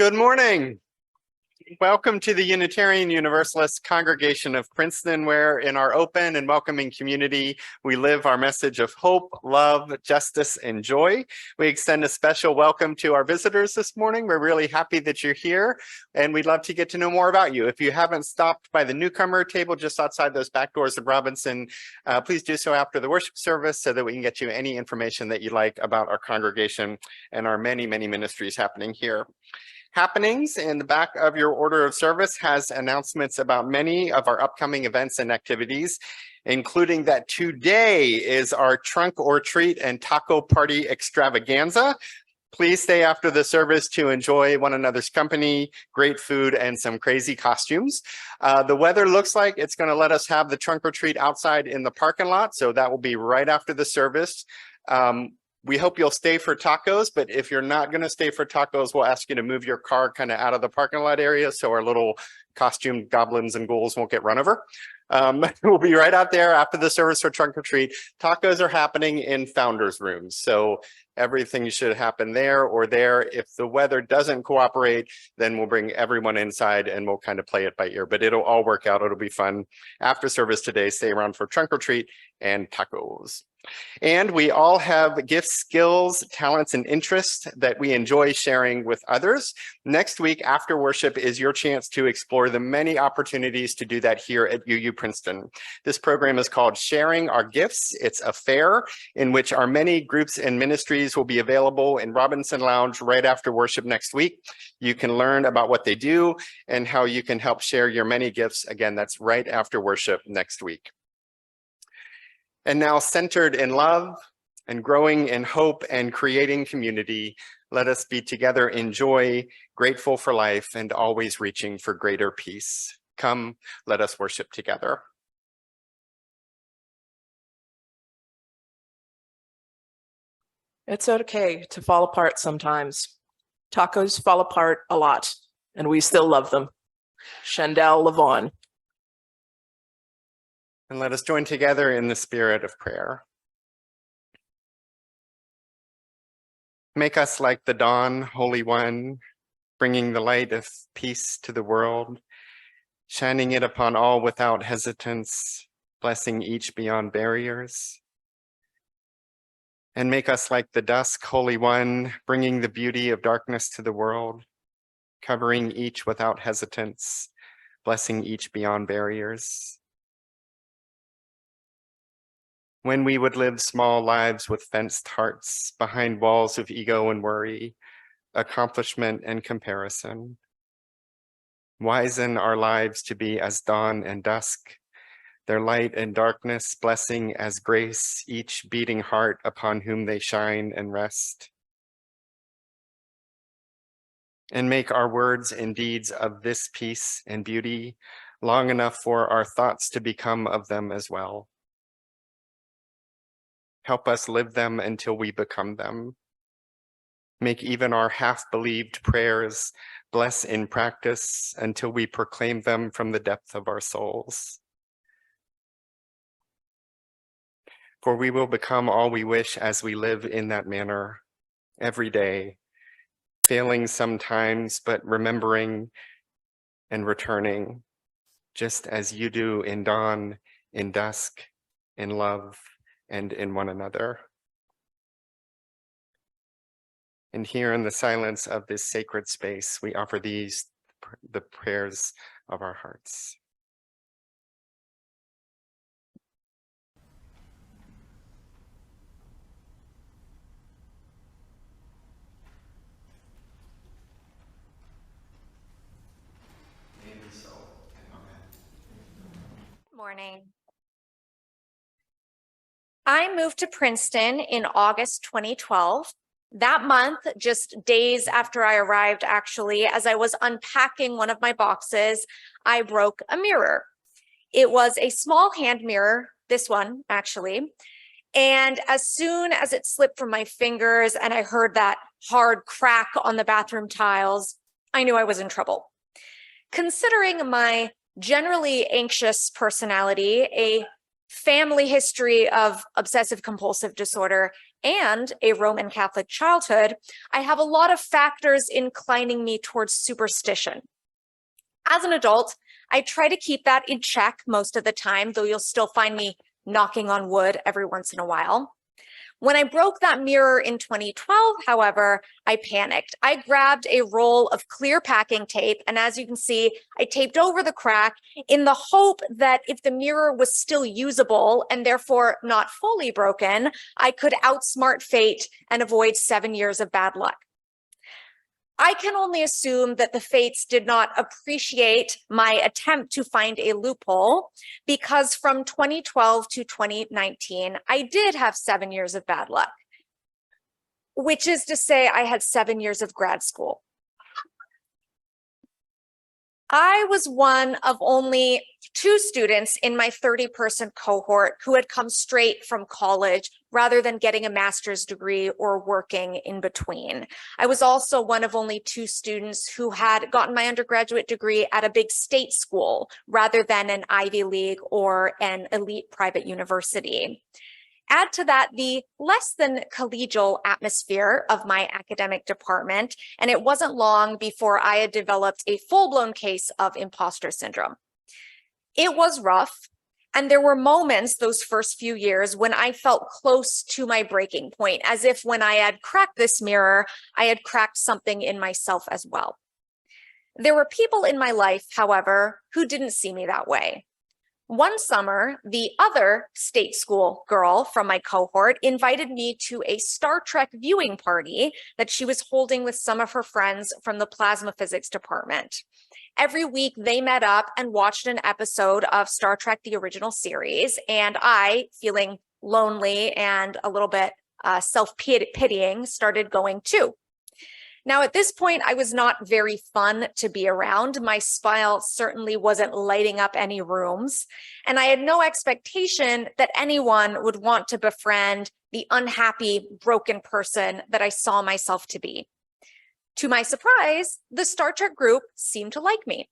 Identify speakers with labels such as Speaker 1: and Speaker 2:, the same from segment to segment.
Speaker 1: Good morning. Welcome to the Unitarian Universalist Congregation of Princeton, where in our open and welcoming community, we live our message of hope, love, justice, and joy. We extend a special welcome to our visitors this morning. We're really happy that you're here, and we'd love to get to know more about you. If you haven't stopped by the newcomer table just outside those back doors of Robinson, please do so after the worship service so that we can get you any information that you like about our congregation and our many, many ministries happening here. Happenings in the back of your order of service has announcements about many of our upcoming events and activities, including that today is our trunk or treat and taco party extravaganza. Please stay after the service to enjoy one another's company, great food, and some crazy costumes. The weather looks like it's going to let us have the trunk or treat outside in the parking lot, so that will be right after the service. We hope you'll stay for tacos, but if you're not going to stay for tacos, we'll ask you to move your car kind of out of the parking lot area so our little costume goblins and ghouls won't get run over. We'll be right out there after the service for trunk or treat. Tacos are happening in founders rooms, so everything should happen there or there. If the weather doesn't cooperate, then we'll bring everyone inside and we'll kind of play it by ear, but it'll all work out. It'll be fun. After service today, stay around for trunk or treat and tacos. And we all have gifts, skills, talents, and interests that we enjoy sharing with others. Next week after worship is your chance to explore the many opportunities to do that here at UU Princeton. This program is called Sharing Our Gifts. It's a fair in which our many groups and ministries will be available in Robinson Lounge right after worship next week. You can learn about what they do and how you can help share your many gifts. Again, that's right after worship next week. And now, centered in love and growing in hope and creating community, let us be together in joy, grateful for life, and always reaching for greater peace. Come, let us worship together.
Speaker 2: It's okay to fall apart sometimes. Tacos fall apart a lot, and we still love them. Shandell Levon.
Speaker 1: And let us join together in the spirit of prayer. Make us like the dawn, Holy One, bringing the light of peace to the world, shining it upon all without hesitance, blessing each beyond barriers. And make us like the dusk, Holy One, bringing the beauty of darkness to the world, covering each without hesitance, blessing each beyond barriers. When we would live small lives with fenced hearts behind walls of ego and worry, accomplishment and comparison. Wisen our lives to be as dawn and dusk, their light and darkness, blessing as grace, each beating heart upon whom they shine and rest. And make our words and deeds of this peace and beauty long enough for our thoughts to become of them as well. Help us live them until we become them. Make even our half-believed prayers bless in practice until we proclaim them from the depth of our souls. For we will become all we wish as we live in that manner every day, failing sometimes, but remembering and returning, just as you do in dawn, in dusk, in love, and in one another. And here in the silence of this sacred space, we offer these, the prayers of our hearts. Maybe so.
Speaker 3: Morning. I moved to Princeton in August 2012. That month, just days after I arrived, actually, as I was unpacking one of my boxes, I broke a mirror. It was a small hand mirror, this one, actually. And as soon as it slipped from my fingers and I heard that hard crack on the bathroom tiles, I knew I was in trouble. Considering my generally anxious personality, a family history of obsessive compulsive disorder, and a Roman Catholic childhood, I have a lot of factors inclining me towards superstition. As an adult, I try to keep that in check most of the time, though you'll still find me knocking on wood every once in a while. When I broke that mirror in 2012, however, I panicked. I grabbed a roll of clear packing tape, and as you can see, I taped over the crack in the hope that if the mirror was still usable and therefore not fully broken, I could outsmart fate and avoid 7 years of bad luck. I can only assume that the fates did not appreciate my attempt to find a loophole, because from 2012 to 2019, I did have 7 years of bad luck, which is to say I had 7 years of grad school. I was one of only 2 students in my 30-person cohort who had come straight from college rather than getting a master's degree or working in between. I was also one of only 2 students who had gotten my undergraduate degree at a big state school rather than an Ivy League or an elite private university. Add to that the less than collegial atmosphere of my academic department, and it wasn't long before I had developed a full-blown case of imposter syndrome. It was rough, and there were moments those first few years when I felt close to my breaking point, as if when I had cracked this mirror, I had cracked something in myself as well. There were people in my life, however, who didn't see me that way. One summer, the other state school girl from my cohort invited me to a Star Trek viewing party that she was holding with some of her friends from the plasma physics department. Every week, they met up and watched an episode of Star Trek, the original series, and I, feeling lonely and a little bit self-pitying, started going too. Now, at this point, I was not very fun to be around. My smile certainly wasn't lighting up any rooms, and I had no expectation that anyone would want to befriend the unhappy, broken person that I saw myself to be. To my surprise, the Star Trek group seemed to like me.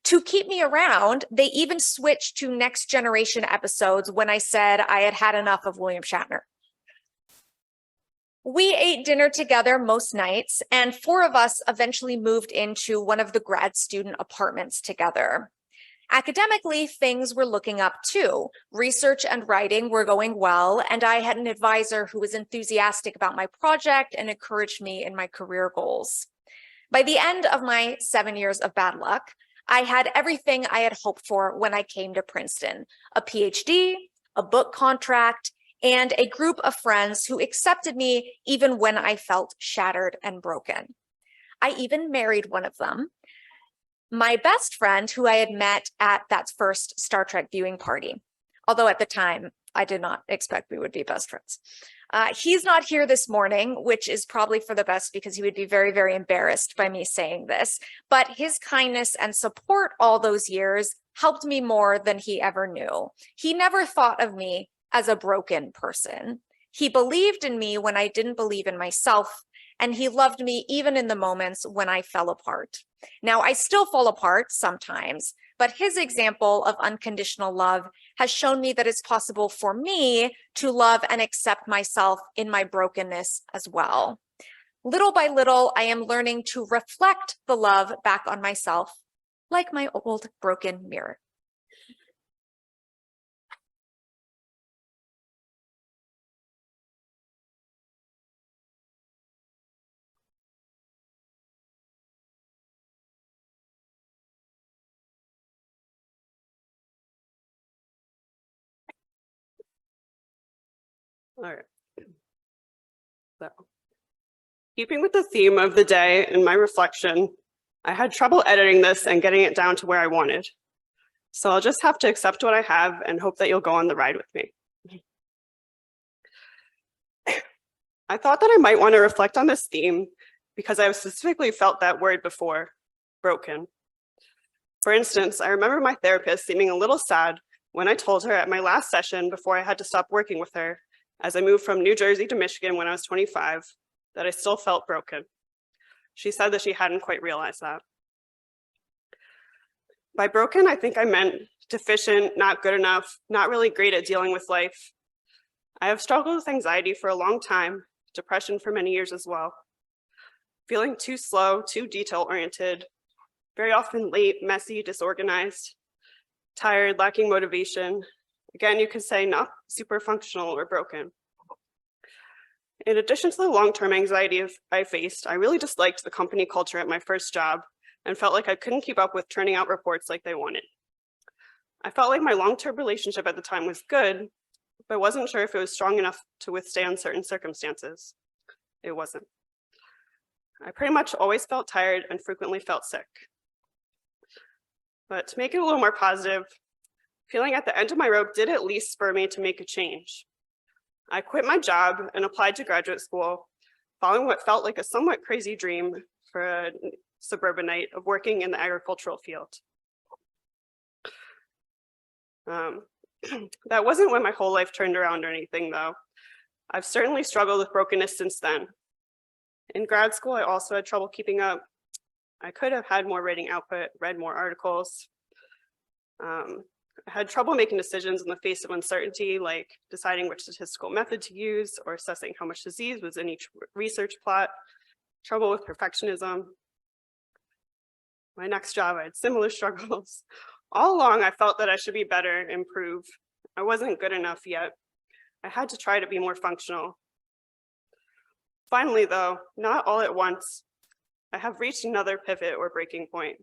Speaker 3: To keep me around, they even switched to Next Generation episodes when I said I had had enough of William Shatner. We ate dinner together most nights, and 4 of us eventually moved into one of the grad student apartments together. Academically, things were looking up too. Research and writing were going well, and I had an advisor who was enthusiastic about my project and encouraged me in my career goals. By the end of my 7 years of bad luck, I had everything I had hoped for when I came to Princeton: a PhD, a book contract, and a group of friends who accepted me even when I felt shattered and broken. I even married one of them, my best friend, who I had met at that first Star Trek viewing party, although at the time I did not expect we would be best friends. He's not here this morning, which is probably for the best because he would be very, very embarrassed by me saying this, but his kindness and support all those years helped me more than he ever knew. He never thought of me as a broken person. He believed in me when I didn't believe in myself, and he loved me even in the moments when I fell apart. Now, I still fall apart sometimes, but his example of unconditional love has shown me that it's possible for me to love and accept myself in my brokenness as well. Little by little, I am learning to reflect the love back on myself, like my old broken mirror.
Speaker 4: All right. So, keeping with the theme of the day in my reflection, I had trouble editing this and getting it down to where I wanted. So I'll just have to accept what I have and hope that you'll go on the ride with me. I thought that I might want to reflect on this theme because I have specifically felt that word before, broken. For instance, I remember my therapist seeming a little sad when I told her at my last session before I had to stop working with her, as I moved from New Jersey to Michigan when I was 25, that I still felt broken. She said that she hadn't quite realized that. By broken, I think I meant deficient, not good enough, not really great at dealing with life. I have struggled with anxiety for a long time, depression for many years as well. Feeling too slow, too detail-oriented, very often late, messy, disorganized, tired, lacking motivation. Again, you could say not super functional or broken. In addition to the long-term anxiety I faced, I really disliked the company culture at my first job and felt like I couldn't keep up with turning out reports like they wanted. I felt like my long-term relationship at the time was good, but I wasn't sure if it was strong enough to withstand certain circumstances. It wasn't. I pretty much always felt tired and frequently felt sick. But to make it a little more positive, feeling at the end of my rope did at least spur me to make a change. I quit my job and applied to graduate school, following what felt like a somewhat crazy dream for a suburbanite of working in the agricultural field. That wasn't when my whole life turned around or anything, though. I've certainly struggled with brokenness since then. In grad school, I also had trouble keeping up. I could have had more writing output, read more articles. I had trouble making decisions in the face of uncertainty, like deciding which statistical method to use or assessing how much disease was in each research plot, trouble with perfectionism. My next job, I had similar struggles. All along, I felt that I should be better, improve. I wasn't good enough yet. I had to try to be more functional. Finally, though, not all at once, I have reached another pivot or breaking point.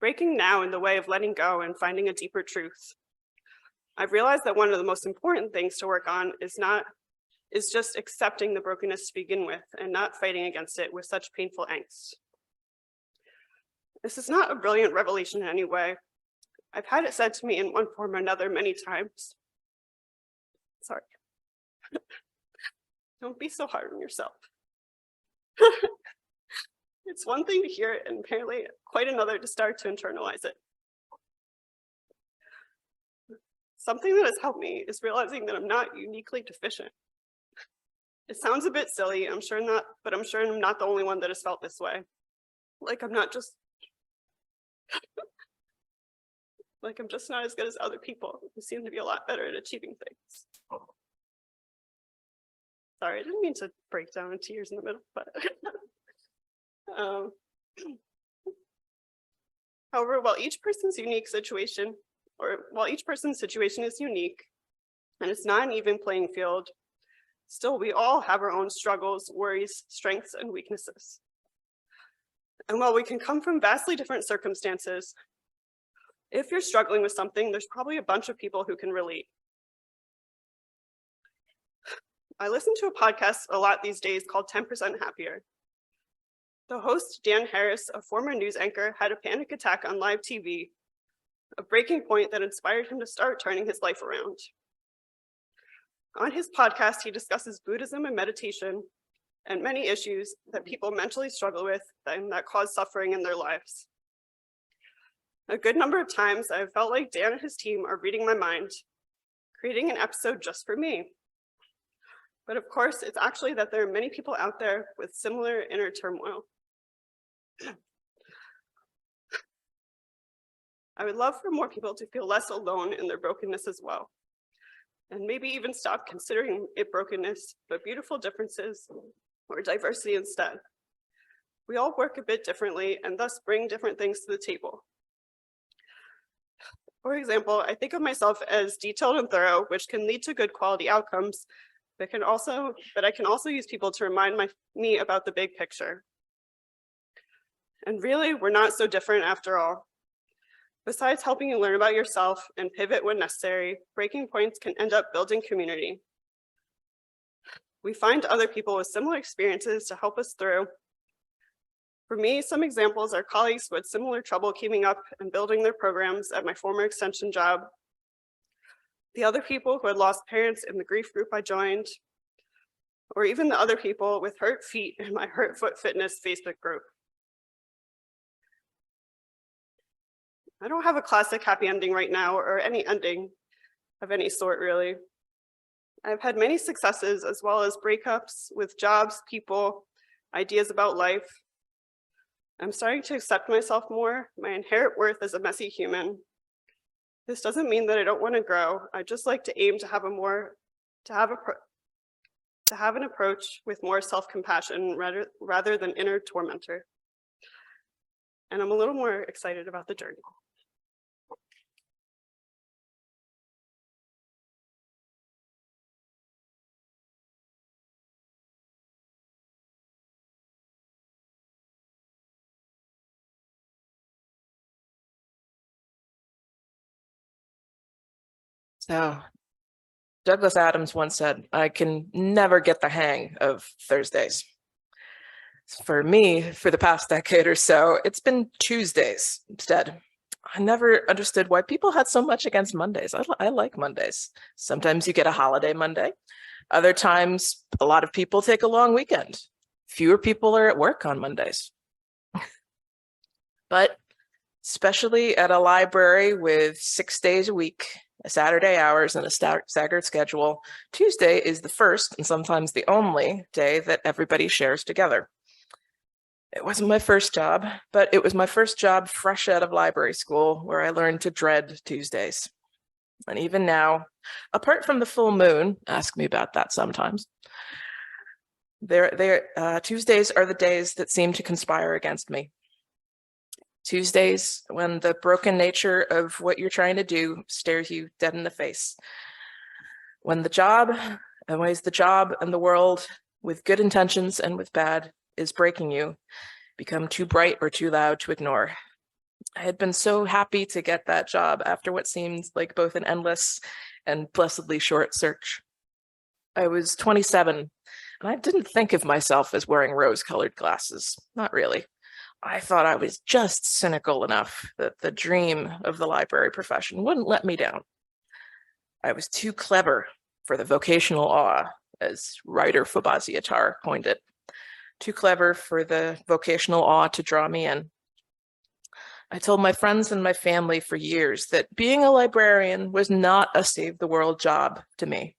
Speaker 4: Breaking now in the way of letting go and finding a deeper truth. I've realized that one of the most important things to work on is just accepting the brokenness to begin with and not fighting against it with such painful angst. This is not a brilliant revelation in any way. I've had it said to me in one form or another many times. Sorry. Don't be so hard on yourself. It's one thing to hear it and apparently quite another to start to internalize it. Something that has helped me is realizing that I'm not uniquely deficient. It sounds a bit silly, I'm sure not, but I'm sure I'm not the only one that has felt this way. Like I'm just not as good as other people who seem to be a lot better at achieving things. Sorry, I didn't mean to break down in tears in the middle, but however, while each person's situation is unique and it's not an even playing field, still we all have our own struggles, worries, strengths, and weaknesses. And while we can come from vastly different circumstances, if you're struggling with something, there's probably a bunch of people who can relate. I listen to a podcast a lot these days called 10% Happier. The host, Dan Harris, a former news anchor, had a panic attack on live TV, a breaking point that inspired him to start turning his life around. On his podcast, he discusses Buddhism and meditation and many issues that people mentally struggle with and that cause suffering in their lives. A good number of times, I've felt like Dan and his team are reading my mind, creating an episode just for me. But of course, it's actually that there are many people out there with similar inner turmoil. I would love for more people to feel less alone in their brokenness as well, and maybe even stop considering it brokenness, but beautiful differences or diversity instead. We all work a bit differently and thus bring different things to the table. For example, I think of myself as detailed and thorough, which can lead to good quality outcomes, but I can also use people to remind me about the big picture. And really, we're not so different after all. Besides helping you learn about yourself and pivot when necessary, breaking points can end up building community. We find other people with similar experiences to help us through. For me, some examples are colleagues who had similar trouble keeping up and building their programs at my former extension job. The other people who had lost parents in the grief group I joined, or even the other people with hurt feet in my Hurt Foot Fitness Facebook group. I don't have a classic happy ending right now or any ending of any sort, really. I've had many successes as well as breakups with jobs, people, ideas about life. I'm starting to accept myself more, my inherent worth as a messy human. This doesn't mean that I don't want to grow. I just like to aim to have a more to have an approach with more self-compassion rather than inner tormentor. And I'm a little more excited about the journey.
Speaker 2: So Douglas Adams once said, I can never get the hang of Thursdays. For me, for the past decade or so, it's been Tuesdays instead. I never understood why people had so much against Mondays. I like Mondays. Sometimes you get a holiday Monday. Other times, a lot of people take a long weekend. Fewer people are at work on Mondays. But especially at a library with 6 days a week, Saturday hours, and a staggered schedule, Tuesday is the first and sometimes the only day that everybody shares together. It wasn't my first job, but it was my first job fresh out of library school where I learned to dread Tuesdays. And even now, apart from the full moon, ask me about that sometimes, Tuesdays are the days that seem to conspire against me. Tuesdays, when the broken nature of what you're trying to do stares you dead in the face. When the job and the world, with good intentions and with bad, is breaking you, become too bright or too loud to ignore. I had been so happy to get that job after what seemed like both an endless and blessedly short search. I was 27, and I didn't think of myself as wearing rose-colored glasses. Not really. I thought I was just cynical enough that the dream of the library profession wouldn't let me down. I was too clever for the vocational awe, as writer Fobazi Attar coined it. Too clever for the vocational awe to draw me in. I told my friends and my family for years that being a librarian was not a save the world job to me.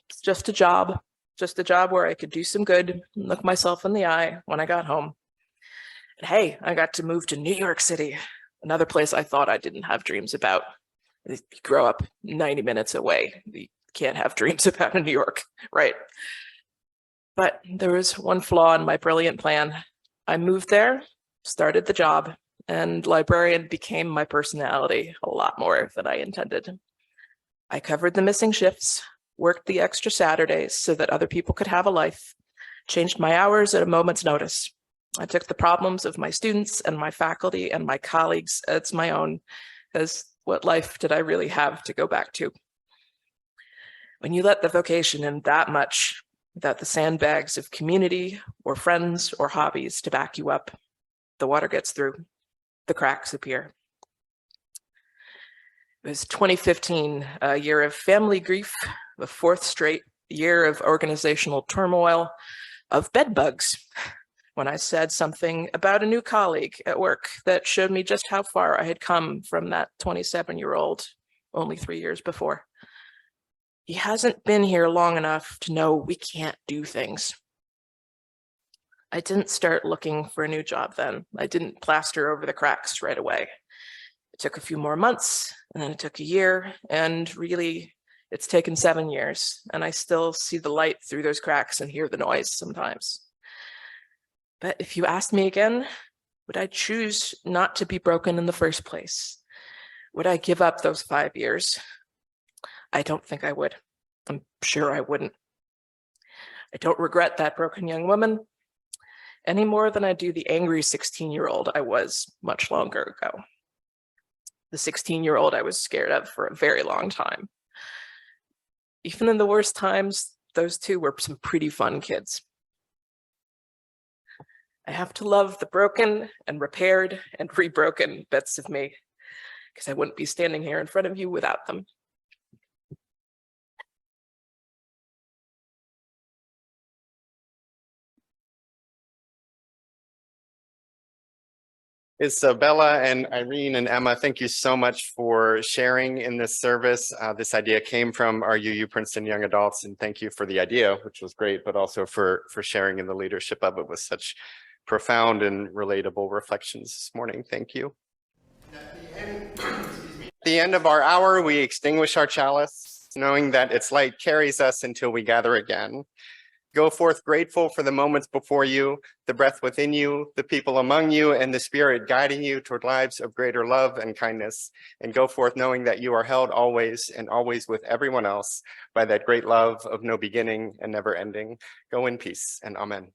Speaker 2: It's just a job where I could do some good and look myself in the eye when I got home. And hey, I got to move to New York City, another place I thought I didn't have dreams about. You grow up 90 minutes away. You can't have dreams about New York, right? But there was one flaw in my brilliant plan. I moved there, started the job, and librarian became my personality a lot more than I intended. I covered the missing shifts, worked the extra Saturdays so that other people could have a life, changed my hours at a moment's notice. I took the problems of my students and my faculty and my colleagues as my own, as what life did I really have to go back to? When you let the vocation in that much, without the sandbags of community or friends or hobbies to back you up, the water gets through, the cracks appear. It was 2015, a year of family grief, the fourth straight year of organizational turmoil, of bed bugs, when I said something about a new colleague at work that showed me just how far I had come from that 27-year-old only 3 years before. He hasn't been here long enough to know we can't do things. I didn't start looking for a new job then. I didn't plaster over the cracks right away. It took a few more months, and then it took a year, and really, it's taken 7 years, and I still see the light through those cracks and hear the noise sometimes. But if you asked me again, would I choose not to be broken in the first place? Would I give up those 5 years? I don't think I would. I'm sure I wouldn't. I don't regret that broken young woman any more than I do the angry 16-year-old I was much longer ago. The 16-year-old I was scared of for a very long time. Even in the worst times, those two were some pretty fun kids. I have to love the broken and repaired and rebroken bits of me, because I wouldn't be standing here in front of you without them.
Speaker 1: Isabella and Irene and Emma, thank you so much for sharing in this service. This idea came from our UU Princeton Young Adults, and thank you for the idea, which was great, but also for sharing in the leadership of it with such profound and relatable reflections this morning. Thank you. At the end of our hour, we extinguish our chalice knowing that its light carries us until we gather again. Go forth grateful for the moments before you, the breath within you, the people among you, and the Spirit guiding you toward lives of greater love and kindness. And go forth knowing that you are held always and always with everyone else by that great love of no beginning and never ending. Go in peace, and amen.